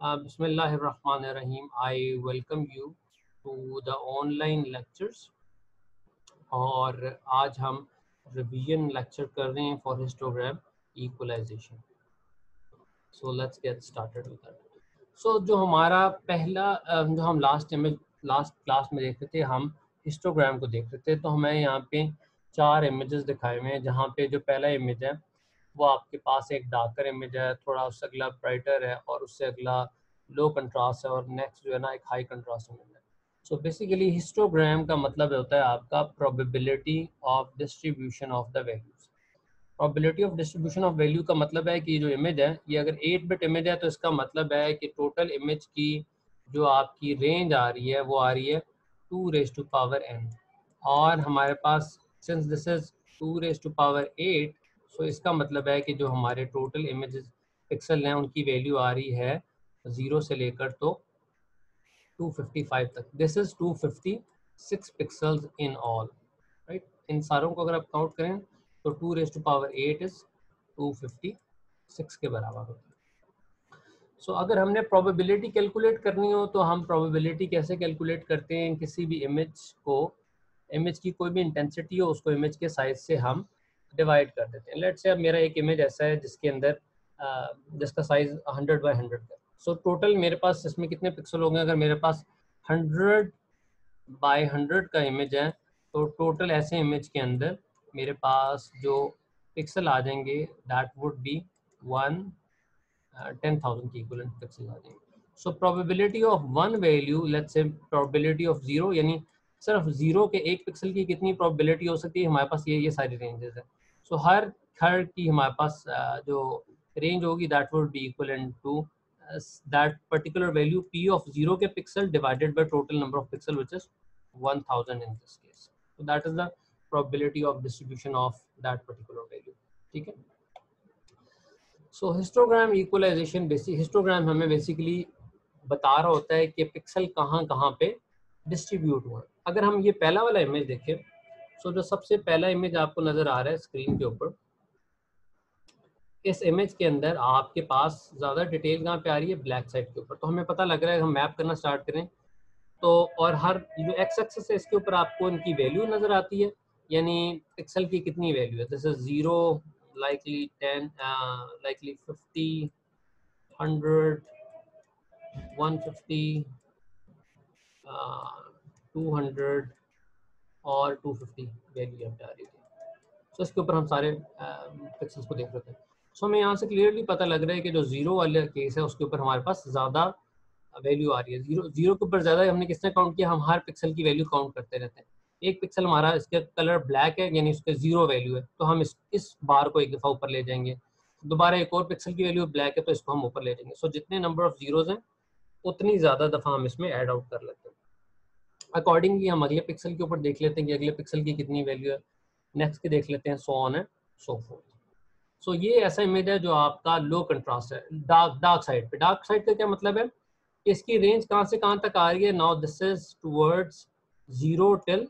Bismillahirrahmanirrahim. I welcome you to the online lectures और आज हम रिवीजन लेक्चर कर रहे हैं for histogram equalization. So let's get started with that. So जो हमारा पहला जो हम लास्ट क्लास में देख रहे थे, हम हिस्टोग्राम को देख रहे थे. तो हमें यहाँ पे 4 इमेजेस दिखाए हुए हैं, जहाँ पे जो पहला इमेज है वो आपके पास एक डार्कर इमेज है, थोड़ा उससे अगला ब्राइटर है और उससे अगला लो कंट्रास्ट है और नेक्स्ट जो है ना एक हाई कंट्रास्ट इमेज है. सो बेसिकली हिस्टोग्राम का मतलब होता है आपका probability of distribution of the values. Probability of distribution of value का मतलब है कि जो इमेज है ये अगर 8 बिट इमेज है तो इसका मतलब है कि टोटल इमेज की जो आपकी रेंज आ रही है वो आ रही है 2⁻n. और हमारे पास सिंस दिस इज 2⁻8, सो इसका मतलब है कि जो हमारे टोटल इमेजेस पिक्सल हैं उनकी वैल्यू आ रही है 0 से लेकर तो 255 तक. This is 256 pixels in all, right. इन सारों को अगर आप काउंट करें तो 2⁸ इज 256 के बराबर होता है. सो अगर हमने प्रोबेबिलिटी कैलकुलेट करनी हो तो हम प्रोबेबिलिटी कैसे कैलकुलेट करते हैं? किसी भी इमेज की कोई भी इंटेंसिटी हो उसको इमेज के साइज से हम डिवाइड कर देते हैं. लेट्स से अब मेरा एक इमेज ऐसा है जिसके अंदर जिसका साइज 100 बाय 100 है. सो टोटल मेरे पास इसमें कितने पिक्सल होंगे? अगर मेरे पास 100 बाय 100 का इमेज है तो टोटल ऐसे इमेज के अंदर मेरे पास जो पिक्सल आ जाएंगे दैट वुड बी 10,000 की इक्विवेलेंट पिक्सल आ जाएंगे. So probability of one value, let's say probability of zero, यानी सिर्फ जीरो के एक पिक्सल की कितनी प्रोबेबिलिटी हो सकती है, हमारे पास ये सारी रेंजेस है. सो हर की हमारे पास जो रेंज होगी that would be equivalent to that particular value p of 0 के pixel divided by total number of pixel which is 1000 in this case. So that is the probability of distribution of that particular value. ठीक है. सो histogram equalisation histogram हमें basically बता रहा होता है कि pixel कहाँ कहाँ पे डिस्ट्रीब्यूट हुआ. अगर हम ये पहला वाला इमेज देखें, सो जो सबसे पहला इमेज आपको नजर आ रहा है स्क्रीन के ऊपर, इस इमेज के अंदर आपके पास ज़्यादा डिटेल कहाँ पे आ रही है? ब्लैक साइड के ऊपर. तो हमें पता लग रहा है हम मैप करना स्टार्ट करें तो, और हर जो एक्स एक्सिस है इसके ऊपर आपको इनकी वैल्यू नज़र आती है, यानी पिक्सल की कितनी वैल्यू है. दिस इज 0, likely 10, likely 50, 100, 150, 200 और 250 वैल्यू यहाँ पे आ रही थी. सो इसके ऊपर हम सारे पिक्सल्स को देख रहे थे. सो हमें यहाँ से क्लियरली पता लग रहा है कि जो जीरो वाला केस है उसके ऊपर हमारे पास ज़्यादा वैल्यू आ रही है. जीरो के ऊपर ज़्यादा हमने किसने काउंट किया? हम हर पिक्सल की वैल्यू काउंट करते रहते हैं. एक पिक्सल हमारा इसका कलर ब्लैक है यानी उसके जीरो वैल्यू है तो हम इस बार को एक दफ़ा ऊपर ले जाएंगे. दोबारा एक और पिक्सल की वैल्यू ब्लैक है तो इसको हम ऊपर ले जाएंगे. सो जितने नंबर ऑफ जीरोज हैं उतनी ज़्यादा दफ़ा हम इसमें ऐड आउट कर लेते हैं. अकॉर्डिंगली हम अगले पिक्सल के ऊपर देख लेते हैं कि अगले पिक्सल की कितनी वैल्यू है, नेक्स्ट के देख लेते हैं, सो ऑन है सो फोर्थ. सो ये ऐसा इमेज है जो आपका लो कंट्रास्ट है, डार्क साइड पे. डार्क साइड का क्या मतलब है? इसकी रेंज कहाँ से कहाँ तक आ रही है? Now this is towards 0 till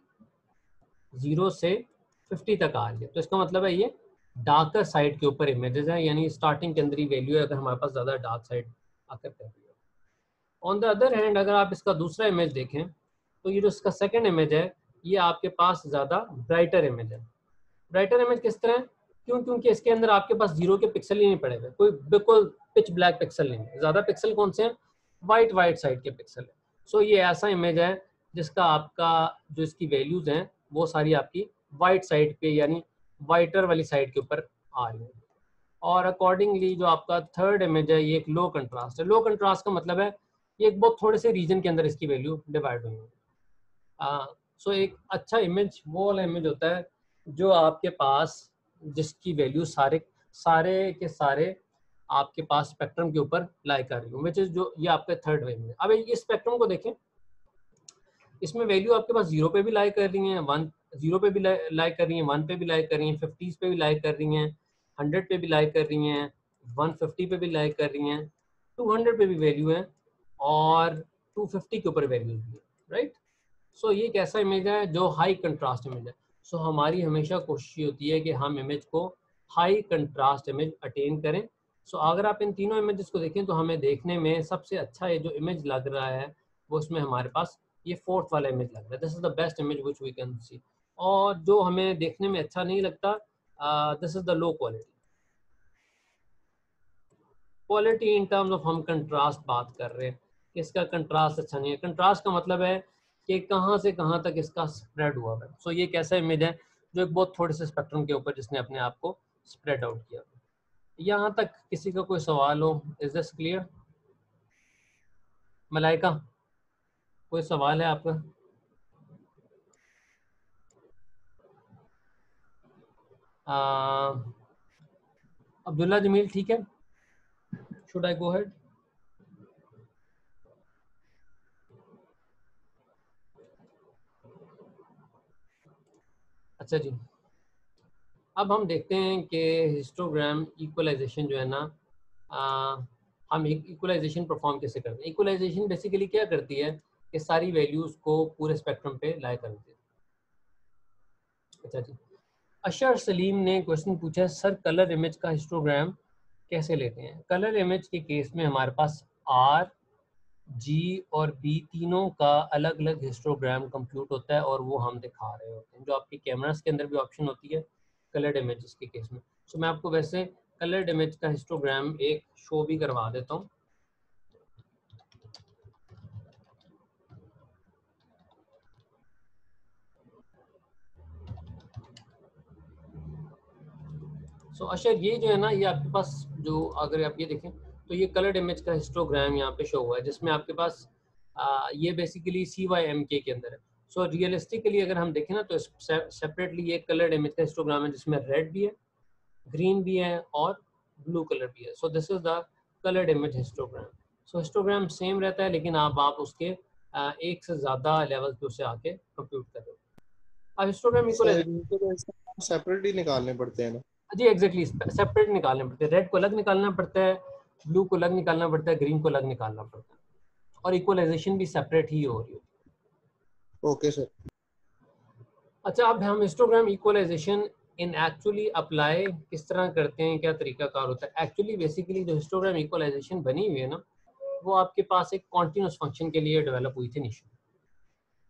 0 से 50 तक आ रही है. तो इसका मतलब है ये डार्कर साइड के ऊपर इमेजेस है, यानी स्टार्टिंग के अंदर ही वैल्यू है अगर हमारे पास ज़्यादा डार्क साइड आकर कर रही है. ऑन द अदर हैंड अगर आप इसका दूसरा इमेज देखें तो ये जो इसका सेकंड इमेज है ये आपके पास ज़्यादा ब्राइटर इमेज है. ब्राइटर इमेज किस तरह? क्यों? क्योंकि इसके अंदर आपके पास जीरो के पिक्सल ही नहीं पड़े हुए, कोई बिल्कुल पिच ब्लैक पिक्सल नहीं है. ज़्यादा पिक्सल कौन से हैं? वाइट साइड के पिक्सल है. सो ये ऐसा इमेज है जिसका आपका जो इसकी वैल्यूज़ हैं वो सारी आपकी वाइट साइड पे यानी वाइटर वाली साइड के ऊपर आ रही है. और अकॉर्डिंगली जो आपका थर्ड इमेज है ये एक लो कंट्रास्ट है. लो कंट्रास्ट का मतलब है ये एक बहुत थोड़े से रीजन के अंदर इसकी वैल्यू डिवाइड हुई है. सो एक अच्छा इमेज वो वाला इमेज होता है जो आपके पास जिसकी वैल्यू सारे के सारे आपके पास स्पेक्ट्रम के ऊपर लाई कर रही हूँ, विच इज जो ये आपका थर्ड वे में. अब इस स्पेक्ट्रम को देखें, इसमें वैल्यू आपके पास जीरो पे भी लाई कर रही हैं, 0 पे भी लाई कर रही हैं, 1 पे भी लाई कर रही हैं, 50 पे भी लाई कर रही हैं, 100 पे भी लाई कर रही हैं, 150 पे भी लाई कर रही हैं, 200 पे भी वैल्यू है और 250 के ऊपर वैल्यू भी है, राइट. सो ये एक ऐसा इमेज है जो हाई कंट्रास्ट इमेज है. सो हमारी हमेशा कोशिश होती है कि हम इमेज को हाई कंट्रास्ट इमेज अटेन करें सो अगर आप इन तीनों इमेजेस को देखें तो हमें देखने में सबसे अच्छा ये जो इमेज लग रहा है वो इसमें हमारे पास ये फोर्थ वाला इमेज लग रहा है। This is the best image which we can see. और जो हमें देखने में अच्छा नहीं लगता, this is the low quality. Quality in terms of हम कंट्रास्ट बात कर रहे हैं कि इसका कंट्रास्ट अच्छा नहीं है। कंट्रास्ट का मतलब है कि कहाँ से कहाँ तक इसका स्प्रेड हुआ है। सो ये एक ऐसा इमेज है जो एक बहुत थोड़े से स्पेक्ट्रम के ऊपर जिसने अपने आप को स्प्रेड आउट किया। यहाँ तक किसी का कोई सवाल हो? Is this clear? मलाइका, कोई सवाल है आपका? अब्दुल्ला जमील, ठीक है, शुड आई गो हेड? अच्छा जी, अब हम देखते हैं कि हिस्टोग्राम इक्वलाइजेशन जो है ना, हम इक्वलाइजेशन परफॉर्म कैसे करते हैं। इक्वलाइजेशन बेसिकली क्या करती है कि सारी वैल्यूज को पूरे स्पेक्ट्रम पे लाई कर देती है। अच्छा जी, अशर सलीम ने क्वेश्चन पूछा है, सर कलर इमेज का हिस्टोग्राम कैसे लेते हैं? कलर इमेज के केस में हमारे पास आर, जी और बी तीनों का अलग अलग हिस्टोग्राम कंप्यूट होता है और वो हम दिखा रहे होते हैं, जो आपकी कैमरास के अंदर भी ऑप्शन होती है कलर्ड इमेजेस के केस में। सो मैं आपको वैसे कलर्ड इमेज का हिस्टोग्राम एक शो भी करवा देता हूँ। सो अशर ये जो है ना, ये आपके पास जो अगर आप ये देखें तो ये कलर्ड इमेज का हिस्टोग्राम यहाँ पे शो हुआ है, जिसमें आपके पास ये बेसिकली CYMK के अंदर है। सो रियलिस्टिकली अगर हम देखें ना तो सेपरेटली ये कलर्ड इमेज का हिस्टोग्राम है जिसमें रेड भी है, ग्रीन भी है और ब्लू कलर भी है। So this is the coloured image histogram. So histogram same रहता है लेकिन आप उसके एक से ज़्यादा लेवल पे उसे आके कंप्यूट कर रहे हो। अब हिस्टोग्राम सर इक्वलाइजेशन, इनको तो सेपरेट ही निकालने पड़ते हैं ना? जी एग्जैक्टली सेपरेट निकालने पड़ते हैं। रेड को अलग निकालना पड़ता है, ब्लू को अलग निकालना पड़ता है, ग्रीन को अलग निकालना पड़ता है, और इक्वलाइजेशन भी सेपरेट ही हो रही है। Okay sir. अच्छा, अब हम histogram equalisation in actually apply किस तरह करते हैं, क्या तरीका कार होता है? एक्चुअली बेसिकली जो हिस्टोग्राम इक्वलाइजेशन बनी हुई है ना, वो आपके पास एक कॉन्टिन्यूस फंक्शन के लिए डेवलप हुई थी निशा।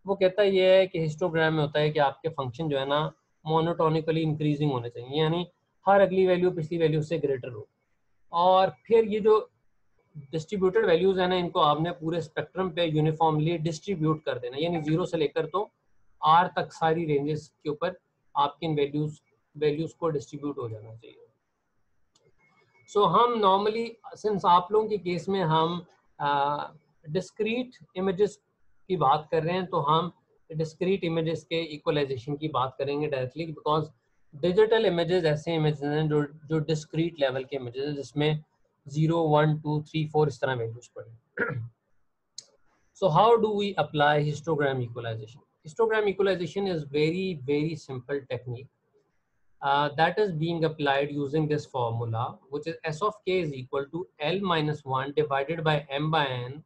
वो कहता ये है कि हिस्टोग्राम में होता है कि आपके फंक्शन जो है ना मोनोटोनिकली इंक्रीजिंग होने चाहिए, यानी हर अगली वैल्यू पिछली वैल्यू से ग्रेटर हो। और फिर ये जो डिस्ट्रीब्यूटेड वैल्यूज है ना, इनको आपने पूरे स्पेक्ट्रम पे यूनिफॉर्मली डिस्ट्रीब्यूट कर देना, यानी जीरो से लेकर तो आर तक सारी रेंजेस के ऊपर आपकी इन वैल्यूज को डिस्ट्रीब्यूट हो जाना चाहिए। सो हम नॉर्मली, सिंस आप लोगों के केस में हम डिस्क्रीट इमेजेस की बात कर रहे हैं, तो हम डिस्क्रीट इमेजेस के इक्वलाइजेशन की बात करेंगे डायरेक्टली, बिकॉज डिजिटल इमेजेस ऐसे इमेजेस हैं जो डिस्क्रीट लेवल के इमेजेस हैं, जिसमें 0, 1, 2, 3, 4 इस तरह वैल्यूज पड़े। So how do we apply histogram equalization? Histogram equalization is very simple technique that is being applied using this formula, which is S of k is equal to L minus 1 divided by M by N,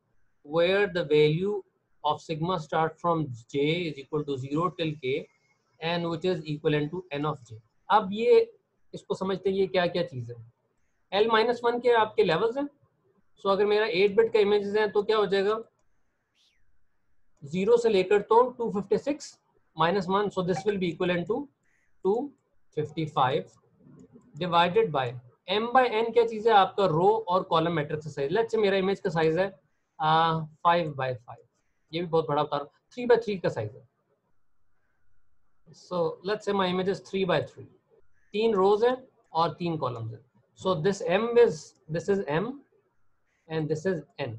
where the value of sigma start from j is equal to 0 till k and which is equivalent to n of j. अब ये इसको समझते हैं ये क्या क्या चीज़ है। L minus 1 के आपके लेवल्स हैं। सो अगर मेरा 8 बिट का इमेजेस है तो क्या हो जाएगा, 0 से लेकर तो 256 minus 1, so this will be equivalent to 255 divided by m by n। क्या चीज़ है, आपका रो और कॉलम मैट्रिक्स का साइज। लेट्स से मेरा इमेज का साइज है 5x5, ये भी बहुत बड़ा बता रहा हूँ, 3x3 का साइज है। So let's say my image is 3x3, 3 रोज हैं और 3 कॉलम्स हैं। So this is m and this is n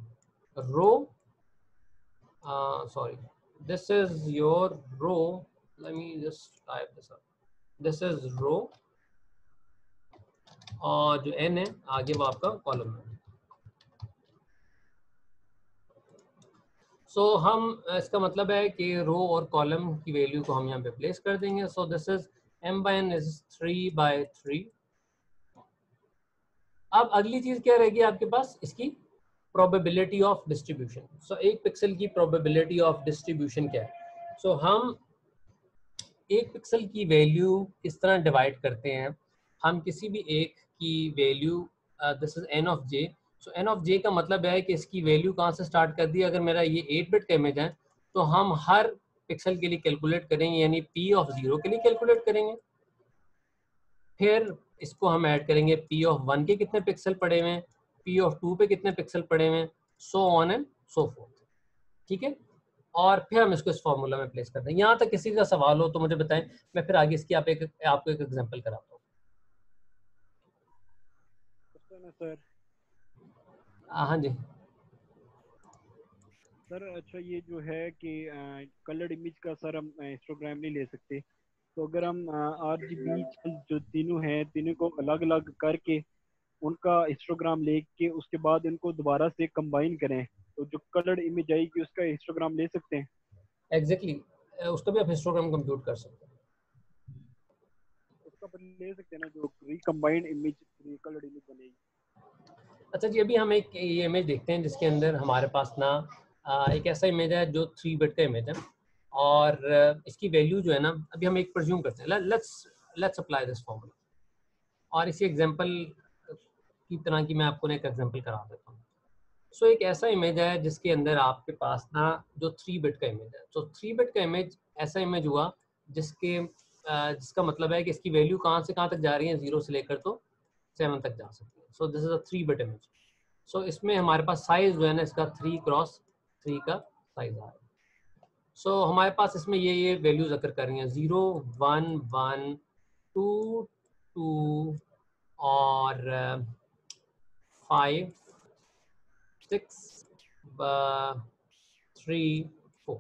row, sorry, this is your row. Let me just type this up. This is row और जो n है आगे वो आपका column है। सो हम इसका मतलब है कि रो और कॉलम की वैल्यू को हम यहाँ पे प्लेस कर देंगे। सो this is m by n is 3x3। अब अगली चीज क्या रहेगी आपके पास, इसकी प्रोबेबिलिटी ऑफ डिस्ट्रीब्यूशन। सो एक पिक्सल की प्रोबेबिलिटी ऑफ डिस्ट्रीब्यूशन क्या है? सो हम एक पिक्सल की वैल्यू इस तरह डिवाइड करते हैं, हम किसी भी एक की value this is N of J. So N of J का मतलब है कि इसकी वैल्यू कहाँ से स्टार्ट कर दी। अगर मेरा ये 8 बिट का इमेज है तो हम हर पिक्सल के लिए कैलकुलेट करेंगे, यानी पी ऑफ 0 के लिए कैलकुलेट करेंगे। फिर इसको हम ऐड करेंगे पी ऑफ 1 के कितने पिक्सल पड़े हुए हैं, पी ऑफ 2 पे कितने पिक्सल पड़े हुए हैं, so on and so fourth. ठीक है, और फिर हम इसको इस फॉर्मूला में प्लेस करते हैं। यहाँ तक किसी का सवाल हो तो मुझे बताएं, मैं फिर आगे इसकी आपको एक एग्जांपल कराता हूँ। सर हाँ जी सर, अच्छा ये जो है कि कलर्ड इमेज का सर हम हिस्टोग्राम नहीं ले सकते, तो अगर हम RGB जो तीनों हैं तीनों को अलग अलग करके उनका हिस्टोग्राम लेके उसके बाद इनको दोबारा से कंबाइन करें तो जो कलर्ड इमेज आएगी उसका हिस्टोग्राम ले सकते हैं। एग्जैक्टली उसका भी आप हिस्टोग्राम कंप्यूट कर सकते हैं। उसका पर ले सकते हैं ना, जो रिकम्बाइंड इमेज कलर्ड इमेज बनेगी। अच्छा जी, अभी हम एक ये इमेज देखते हैं जिसके अंदर हमारे पास ना एक ऐसा इमेज है जो 3 बिट का इमेज है, और इसकी वैल्यू जो है ना, अभी हम एक प्रेज्यूम करते हैं, लेट्स अप्लाई दिस फॉर्मूला, और इसी एग्जांपल की तरह की मैं आपको एक एग्जांपल करा देता हूँ। सो एक ऐसा इमेज है जिसके अंदर आपके पास ना जो 3 बिट का इमेज है, तो 3 बिट का इमेज ऐसा इमेज हुआ जिसका मतलब है कि इसकी वैल्यू कहाँ से कहाँ तक जा रही है, 0 से लेकर तो 7 तक जा सकती है। So this is a 3 bit image. So इसमें हमारे पास साइज जो है ना इसका 3x3 का साइज आ रहा है। सो हमारे पास इसमें ये वैल्यूज अकर कर रही हैं, 0 1 1 2 2 और 5 6 3 4।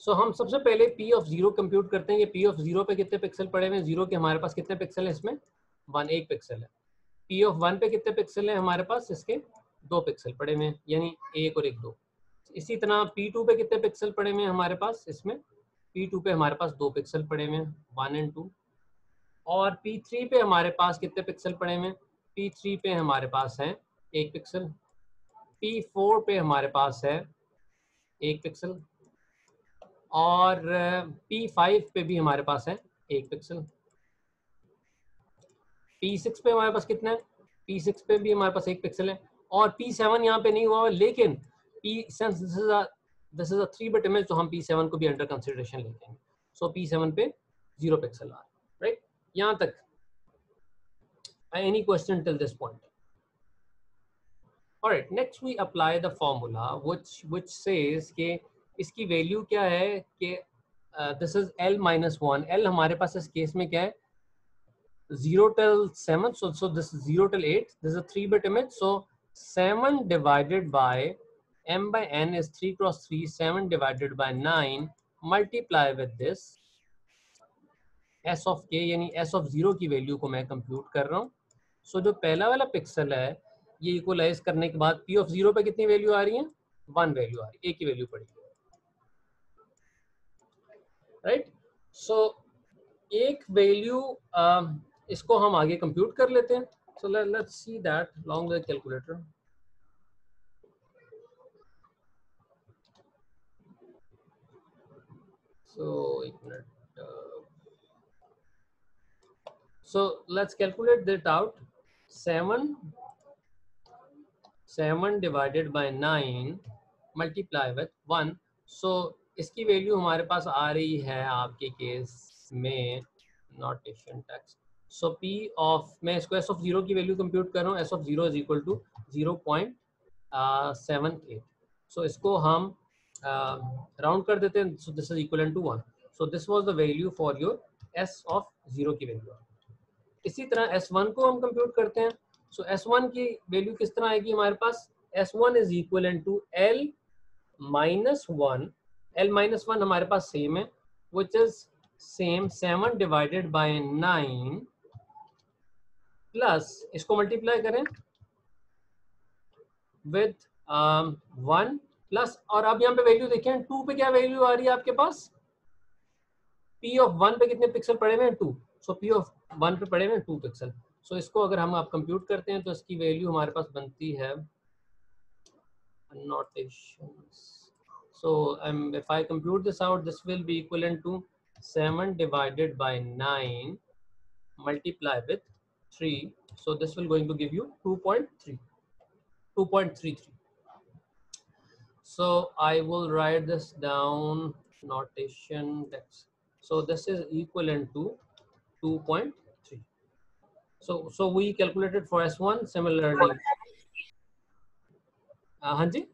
सो हम सबसे पहले P ऑफ 0 कंप्यूट करते हैं। ये P ऑफ 0 पे कितने पिक्सल पड़े हुए हैं, 0 के हमारे पास कितने पिक्सल है, इसमें 1 पिक्सल है। P ऑफ 1 पे कितने पिक्सल है हमारे पास, इसके 2 पिक्सल पड़े हुए हैं, यानी 1 और 1 2। इसी तरह P2 पे कितने पिक्सल पड़े हुए हैं हमारे पास, इसमें P2 पे हमारे पास 2 पिक्सल पड़े हुए हैं, 1 और 2। और P3 पे हमारे पास कितने पिक्सल पड़े हुए हैं, P3 पे हमारे पास है 1 पिक्सल। P4 पे हमारे पास है 1 पिक्सल, और P5 पे भी हमारे पास है 1 पिक्सल। P6 पे हमारे पास कितना है, P6 पे भी हमारे पास 1 पिक्सल है, और P7 यहाँ पे नहीं हुआ, लेकिन since this is a 3 bit image तो हम P7 को भी अंडर कंसिडरेशन लेते हैं। सो P7 पे 0 पिक्सल आ रहा है, राइट। यहाँ तक any question till this point? Alright, next we apply the formula which says कि इसकी वैल्यू क्या है कि दिस इज L-1। L हमारे पास इस केस में क्या है, 0 till 7, so this is 0 till 8, this is a 3 bit image, so 7 divided by m by n is 3 cross 3, 7 divided by 9 multiply with this s of k, यानी s of 0 की value को मैं compute कर रहा हूँ। सो जो पहला वाला पिक्सल है ये इक्वलाइज करने के बाद p of 0 पे कितनी वैल्यू आ रही है, 1 वैल्यू आ रही है, a की वैल्यू पड़ी है, राइट। सो एक वैल्यू इसको हम आगे कंप्यूट कर लेते हैं। So let's see that along with calculator. So एक मिनट, so let's calculate that out. 7 divided by 9 multiply with 1। So इसकी वैल्यू हमारे पास आ रही है आपके केस में notation text. So P of, मैं इसको S ऑफ 0 की वैल्यू कंप्यूट कर रहा हूँ, S of 0 is equal to 0.78। So इसको हम राउंड कर देते हैं, so this is equal to 1। So this was the value for your S of 0 की वैल्यू। इसी तरह S1 को हम कंप्यूट करते हैं। सो S1 की वैल्यू किस तरह आएगी हमारे पास, S1 is equal to L minus 1। L minus 1 हमारे पास सेम है, which is same 7 divided by 9 plus इसको मल्टीप्लाई करें विद 1 प्लस, और अब यहाँ पे वैल्यू देखें 2 पे क्या वैल्यू आ रही है आपके पास, P ऑफ 1 पे कितने पिक्सल पड़े हुए हैं, 2। सो P ऑफ 1 पे पड़े हुए हैं 2 पिक्सल। सो इसको अगर हम आप कंप्यूट करते हैं तो इसकी वैल्यू हमारे पास बनती है notations. So if I compute this out, this will be equivalent to 7 divided by 9 multiply with 3, so this will going to give you 2.33. So I will write this down, notation text. So this is equivalent to 2.3. So we calculated for S1 similarly. Hanji?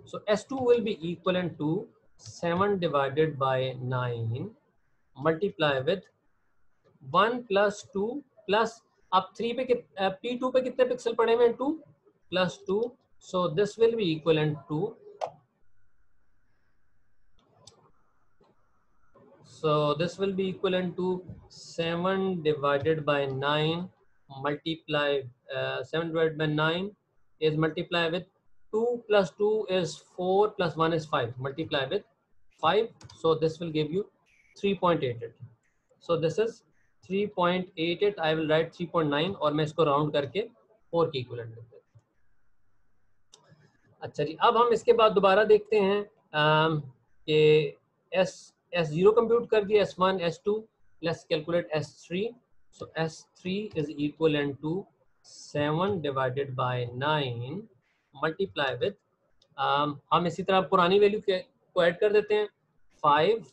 So S2 will be equivalent to 7 divided by 9 multiply with 1 plus 2 plus अब 3 पे P2 पे कितने pixel पड़े हुए हैं 2 plus 2, so this will be equivalent to, so this will be equivalent to 7 divided by 9 multiply 7 divided by 9 is multiply with 2 plus 2 is 4 plus 1 is 5 multiply with 5, so this will give you 3.88. so this is 3.88. I will write 3.9 और मैं इसको round करके 4 की equivalent लिख देता हूँ. अच्छा जी, अब हम इसके बाद दोबारा देखते हैं कि S0 कंप्यूट कर दिया, S1, S2, let's calculate S3. So S3 is equivalent to 7 divided by 9 multiply with हम इसी तरह पुरानी वैल्यू को ऐड कर देते हैं 5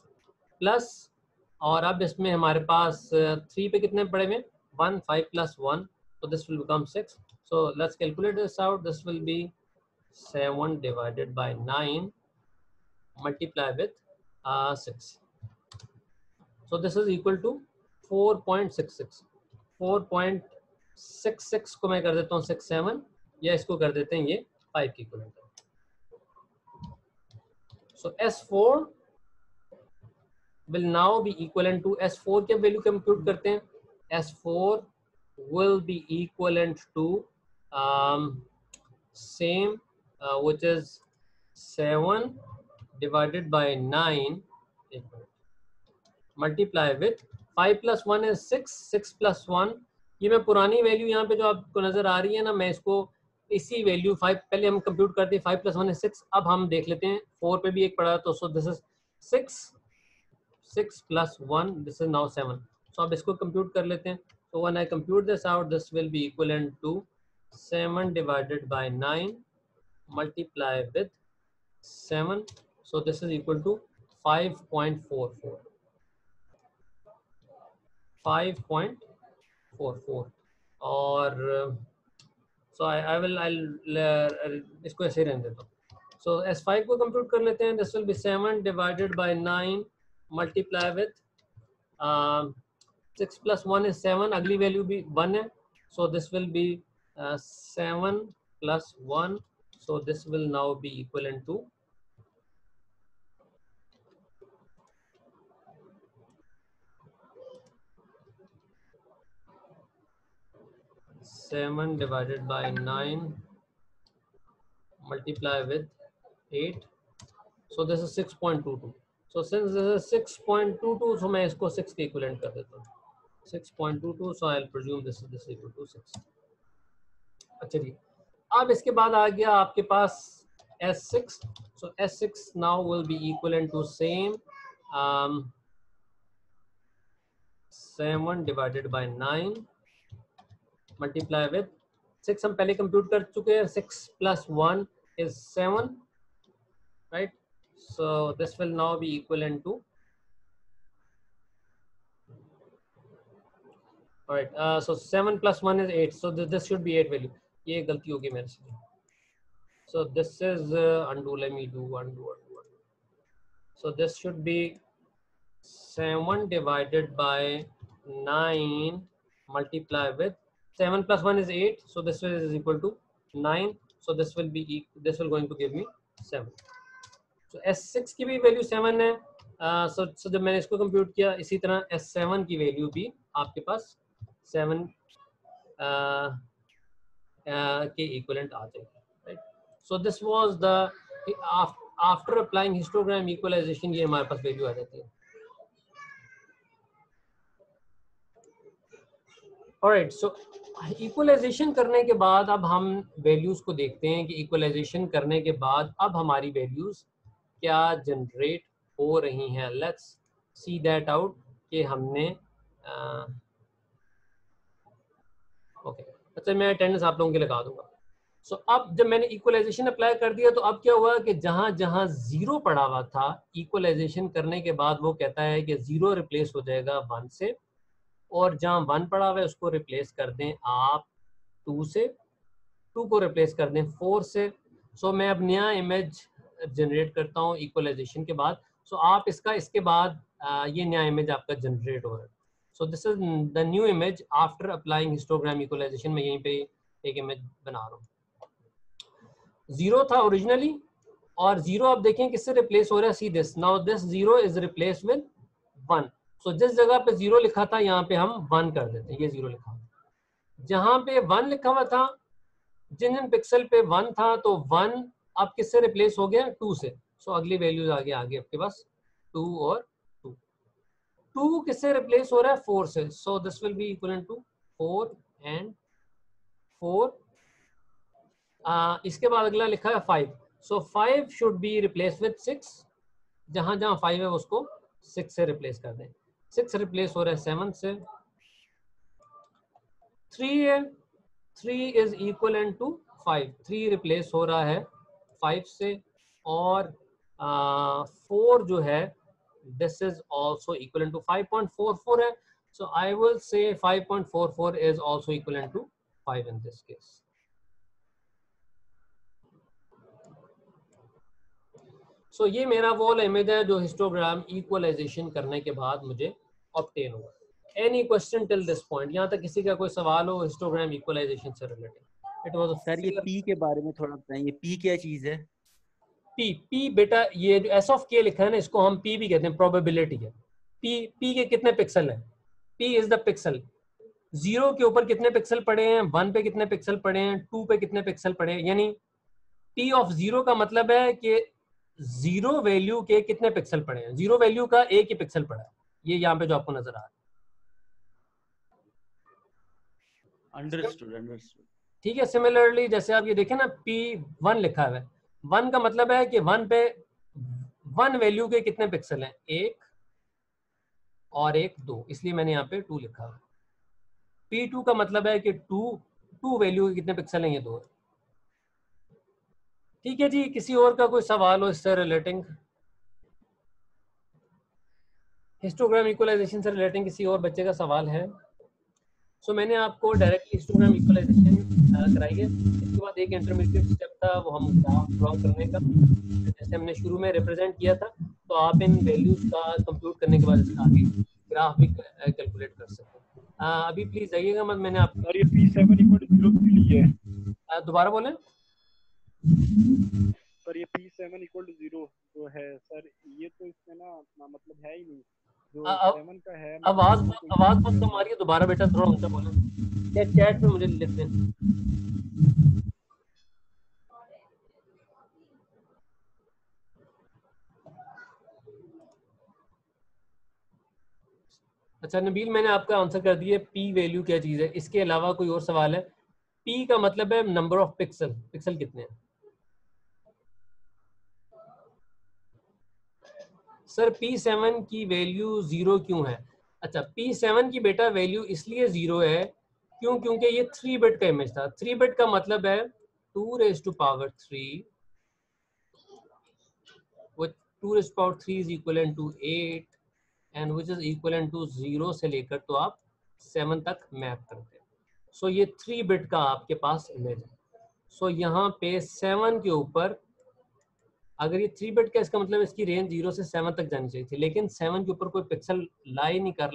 प्लस, और अब इसमें हमारे पास 3 पे कितने पड़े हुए 1, 5 plus 1, so this will become 6. So let's calculate this out. This will be 7 divided by 9 multiply with 6. So this is equal to 4.66. 4.66 को मैं कर देता हूँ 6, 7, या इसको कर देते हैं ये 5 की equivalent. So S4 will now be equivalent to, S4 के वैल्यू कंप्यूट करते हैं, S4 will be equivalent to same which is 7 divided by 9 multiply with 5 plus 1 is 6, 6 plus 1, ये मैं पुरानी वैल्यू यहाँ पे जो आपको नजर आ रही है ना, मैं इसको इसी वैल्यू 5 पहले हम कंप्यूट करते हैं, 5 plus 1 is 6. अब हम देख लेते हैं 4 पे भी एक पड़ा, तो so this is 6 plus 1, this is now 7. So अब इसको कंप्यूट कर लेते हैं. So when I compute this out, this will be equivalent to 7 divided by 9 multiply with 7. So this is equal to 5.44. 5.44. और so I'll इसको ऐसे रहने देता हूँ. So S5 को कंप्यूट कर लेते हैं. This will be 7 divided by 9 multiply with 6 plus 1 is 7. अगली वैल्यू भी 1 है. So this will be 7 plus 1. So this will now be equivalent to 7 divided by 9 multiply with 8. So this is 6.22. So since this is 6.22, so मैं इसको 6 के equivalent कर देता हूँ. 6.22. So I'll presume this is equal to 6. अच्छा जी, अब इसके बाद आ गया आपके पास S6. So S6 now will be equivalent to same 7 divided by 9 multiply with 6. हम पहले कंप्यूट कर चुके हैं. 6 plus 1 is 7, right? So this will now be equivalent to, all right, so 7 plus 1 is 8. So this should be 8 value. ये गलती होगी मेरे से. So this is undo. Let me do undo. So this should be 7 divided by 9 multiply with 7 plus 1 is 8. So this is equal to 9. So this will be going to give me 7. So S6 की भी value 7 है. So जब मैंने इसको compute किया, इसी तरह S7 की वैल्यू भी आपके पास 7 के इक्विवेलेंट आ जाएगी, right? So this was the after applying histogram equalization, ये हमारे पास वैल्यू आ जाती है. Alright, so इक्वलाइजेशन करने के बाद अब हम वैल्यूज को देखते हैं कि इक्वलाइजेशन करने के बाद अब हमारी वैल्यूज क्या जनरेट हो रही हैं. लेट्स सी दैट आउट कि हमने ओके अच्छा, मैं अटेंडेंस आप लोगों के लगा दूंगा। सो अब जब मैंने इक्वलाइजेशन अप्लाई कर दिया तो अब क्या हुआ कि जहां जहां जीरो पड़ा हुआ था, इक्वलाइजेशन करने के बाद वो कहता है कि जीरो रिप्लेस हो जाएगा 1 से, और जहां 1 पड़ा हुआ है उसको रिप्लेस कर दें आप 2 से, 2 को रिप्लेस कर दें 4 से। सो मैं अब नया इमेज जनरेट करता हूँ इक्वलाइजेशन के बाद। सो आप इसका इसके बाद ये नया इमेज आपका जनरेट हो रहा है। So this is the new image after applying histogram equalisation. मैं यहीं पे एक इमेज बना रहा हूँ। जीरो था ओरिजिनली, और जीरो आप देखें किससे रिप्लेस हो रहा है, see this, now this zero is replace with 1। सो जिस जगह पे जीरो लिखा था यहाँ पे हम 1 कर देते हैं, ये जीरो लिखा हुआ, जहां पे 1 लिखा हुआ था, जिन जिन पिक्सल पे 1 था, तो 1 अब किससे रिप्लेस हो गया, 2 से। सो अगली वैल्यूज आगे आपके पास 2 और 2। 2 किससे रिप्लेस हो रहा है, 4 से। So this will be equal to 4 and 4। इसके बाद अगला लिखा है 5। So 5 should be replace with 6। जहां जहां 5 है उसको 6 से रिप्लेस कर दें। 6 रिप्लेस हो रहा है 7 से। 3 है, 3 इज इक्वल टू 5। 3 रिप्लेस हो रहा है 5 से। और 4 जो है, this is also equal to 5.44 है। So I will say 5.44 is also equal to 5 in this case. So ये मेरा वो इमेज है जो हिस्टोग्राम इक्वलाइजेशन करने के बाद मुझे ऑब्टेन हुआ। Any question till this point? यहाँ तक किसी का कोई सवाल हो हिस्टोग्राम इक्वलाइजेशन से रिलेटेड? इट वाज सर ये पी के बारे में थोड़ा बताएं, ये पी क्या चीज है? पी बेटा, ये जो एस ऑफ के लिखा है ना, इसको हम पी भी कहते हैं, प्रोबेबिलिटी है। पी के कितने पिक्सल हैं? P is the pixel. Zero के ऊपर कितने पिक्सल पड़े हैं, 1 पे कितने पिक्सल पड़े हैं, 2 पे कितने पिक्सल पड़े हैं। यानी पी ऑफ जीरो का मतलब है कि जीरो वैल्यू के कितने पिक्सल पड़े हैं, जीरो वैल्यू का एक ही पिक्सल पड़ा है। ये यहाँ पे जो आपको नजर आ रहा है। अंडरस्टूड। ठीक है, सिमिलरली जैसे आप ये देखें ना, P1 लिखा हुआ है, 1 का मतलब है कि 1 पे 1 वैल्यू के कितने पिक्सल हैं, 1 और 1 2, इसलिए मैंने यहाँ पे 2 लिखा है। P2 का मतलब है कि 2 वैल्यू के कितने पिक्सल हैं, ये 2 है। ठीक है जी, किसी और का कोई सवाल हो इससे रिलेटिंग, हिस्टोग्राम इक्वलाइजेशन से रिलेटिंग किसी और बच्चे का सवाल है? सो मैंने आपको डायरेक्टली हिस्टोग्राम इक्वलाइजेशन कराई है। इसके बाद एक इंटरमीडिएट स्टेप था, वो हम ग्राफ ड्रॉ करने का, जैसे हमने शुरू में रिप्रेजेंट किया था। तो आप इन वैल्यूज का कंप्यूट करने के बाद इसका आगे ग्राफ भी कैलकुलेट कर सकते हैं। अभी प्लीज जाइएगा मत, मैंने आप सर ये P7 इक्वल टू 0 के लिए है। दोबारा बोलें। सर ये P7 इक्वल टू 0 जो है सर, ये तो इसमें ना मतलब है ही नहीं जो 7 का है। आवाज बहुत कम आ रही है, दोबारा बेटा थोड़ा ऊंचा बोलें, या चैट में मुझे लिख दें। अच्छा नबील, मैंने आपका आंसर कर दिया, पी वैल्यू क्या चीज है। इसके अलावा कोई और सवाल है? पी का मतलब है नंबर ऑफ पिक्सल, पिक्सल कितने हैं। सर P7 की वैल्यू 0 क्यों है? अच्छा, P7 की बेटा वैल्यू इसलिए 0 है क्योंकि ये 3 बिट का इमेज था। 3 बिट का मतलब है 2 raised to power 3, which 2 raised to power 3 is equivalent to 8 and which is equivalent to 0 से लेकर तो आप 7 तक मैप करते हैं। सो ये 3 बिट का आपके पास इमेज है। सो यहाँ पे 7 के ऊपर, अगर ये 3 बिट का, इसका मतलब इसकी रेंज 0 से 7 तक जानी चाहिए थी, लेकिन 7 के ऊपर कोई पिक्सल लाई नहीं कर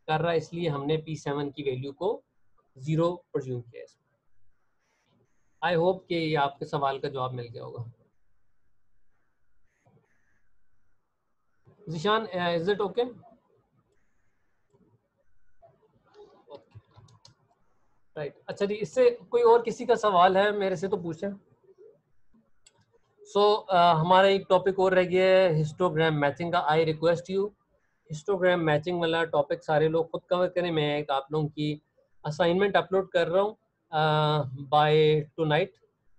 रहा, इसलिए हमने P7 की वैल्यू को 0 प्रेज्यूम किया। आई होप कि ये आपके सवाल का जवाब मिल गया होगा। Zeeshan, is it okay? Right, अच्छा जी, इससे कोई और किसी का सवाल है मेरे से तो पूछें। सो हमारा एक टॉपिक और रह गया है हिस्टोग्राम मैचिंग का। I request you, histogram matching वाला टॉपिक सारे लोग खुद कवर करें। मैं एक आप लोगों की असाइनमेंट अपलोड कर रहा हूँ बाय टुनाइट।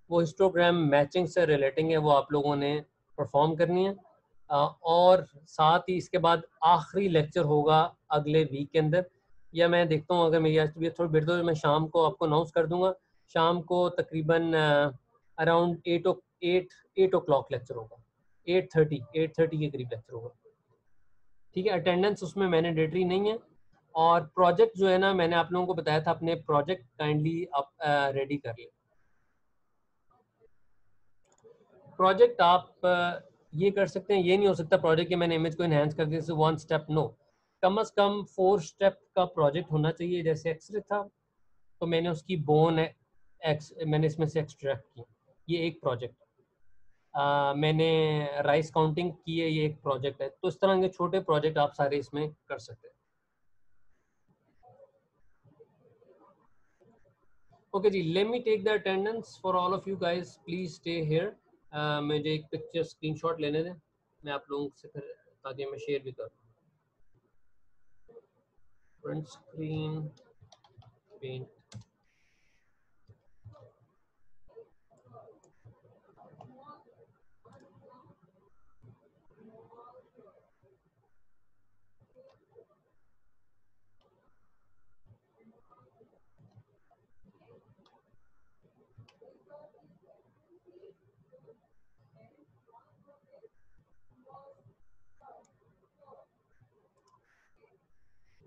वो हिस्टोग्राम मैचिंग से रिलेटिंग है, वो आप लोगों ने परफॉर्म करनी है। और साथ ही इसके बाद आखिरी लेक्चर होगा अगले वीक के अंदर, या मैं देखता हूँ अगर मेरी आज तबीयत थोड़ी बेहतर तो मैं शाम को आपको अनाउंस कर दूंगा। शाम को तकरीबन अराउंड 8 ओ क्लॉक लेक्चर होगा, 8:30 के करीब लेक्चर होगा। ठीक है, अटेंडेंस उसमें मैंडेटरी नहीं है। और प्रोजेक्ट जो है ना, मैंने आप लोगों को बताया था अपने प्रोजेक्ट काइंडली आप रेडी कर लें। प्रोजेक्ट आप ये कर सकते हैं, ये नहीं हो सकता प्रोजेक्ट के मैंने इमेज को इनहेंस कर दिया, वन स्टेप, नो। कम से कम 4 स्टेप का प्रोजेक्ट होना चाहिए। जैसे एक्सरे था तो मैंने उसकी बोन मैंने इसमें से एक्सट्रैक्ट की, ये एक प्रोजेक्ट। मैंने राइस काउंटिंग की है, ये एक प्रोजेक्ट है। तो इस तरह के छोटे प्रोजेक्ट आप सारे इसमें कर सकते हैं। ओके जी, let me take the attendance for all of you guys, please stay here. मुझे एक पिक्चर स्क्रीनशॉट लेने दें, मैं आप लोगों से फिर ताकि मैं शेयर भी करूँ। Front screen, paint.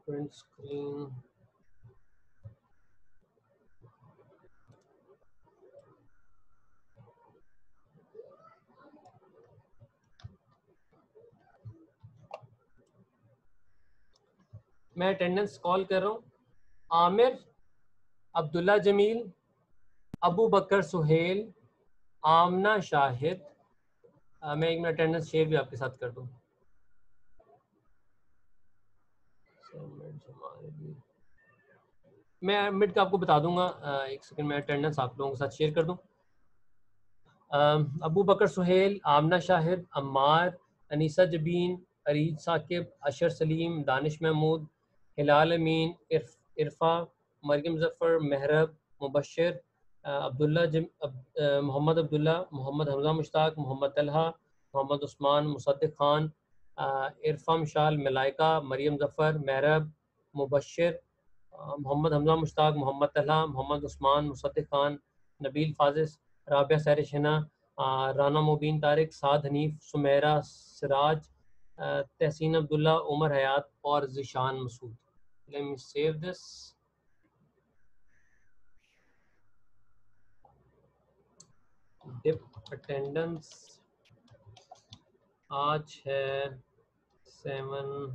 Front screen, मैं अटेंडेंस कॉल कर रहा हूँ। आमिर, अब्दुल्ला जमील, अबू बकर सुहेल, आमना शाहिद। मैं एक मिनट अटेंडेंस शेयर भी आपके साथ कर दूँ। मैं मिड का आपको बता दूंगा, एक सेकंड, मैं अटेंडेंस आप लोगों के साथ शेयर कर दूं। अबू बकर सुहेल, आमना शाहिद, अम्मार, अनीसा जबीन, अरीज साकिब, अशर सलीम, दानिश महमूद, हिलाल अमीन, इरफा, मरियम जफ़र, महरब, मुबशर, मोहम्मद अब्दुल्ला, मोहम्मद हमजा मुश्ताक, मोहम्मद तलहा, मोहम्मद उस्मान, मुसद्दिक खान, इरफा मिशाल, मलाइका, मरियम जफ़र, महरब, मुबशर, मोहम्मद हमजा मुश्ताक, मोहम्मद तलहा, मोहम्मद उस्मान, मुसद्दिक खान, नबील फाजिस, राबिया सैर शना, राना मुबीन तारिक, साद हनीफ, सुमेरा सिराज, तहसीन अब्दुल्ला, उमर हयात और Zeeshan Masood. Let me save this. Dip attendance आज है 1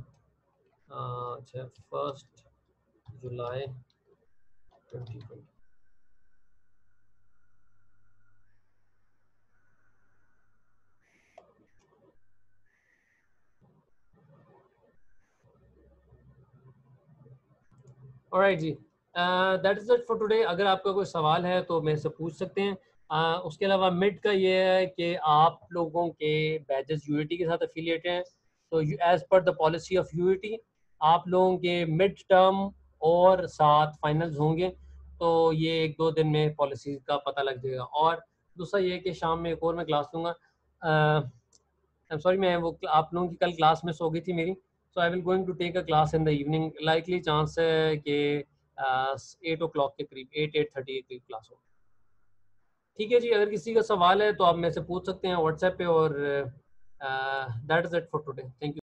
जुलाई 2020। ऑलराइट जी, that is it for today. अगर आपका कोई सवाल है तो मेरे से पूछ सकते हैं। उसके अलावा मिड का ये है कि आप लोगों के बैचेस यूईटी के साथ एफिलिएटेड हैं, तो as per the policy of UET आप लोगों के मिड टर्म और साथ फाइनल्स होंगे। तो ये 1-2 दिन में पॉलिसी का पता लग जाएगा। और दूसरा ये है कि शाम में एक और मैं क्लास लूँगा। आई एम सॉरी, मैं वो आप लोगों की कल क्लास मिस हो गई थी मेरी। So I will going to take a class in the evening. Likely chance है कि 8 o'clock के करीब, 8:30 के करीब क्लास हो। ठीक है जी, अगर किसी का सवाल है तो आप मेरे से पूछ सकते हैं व्हाट्सएप पे। और that is it for today. Thank you.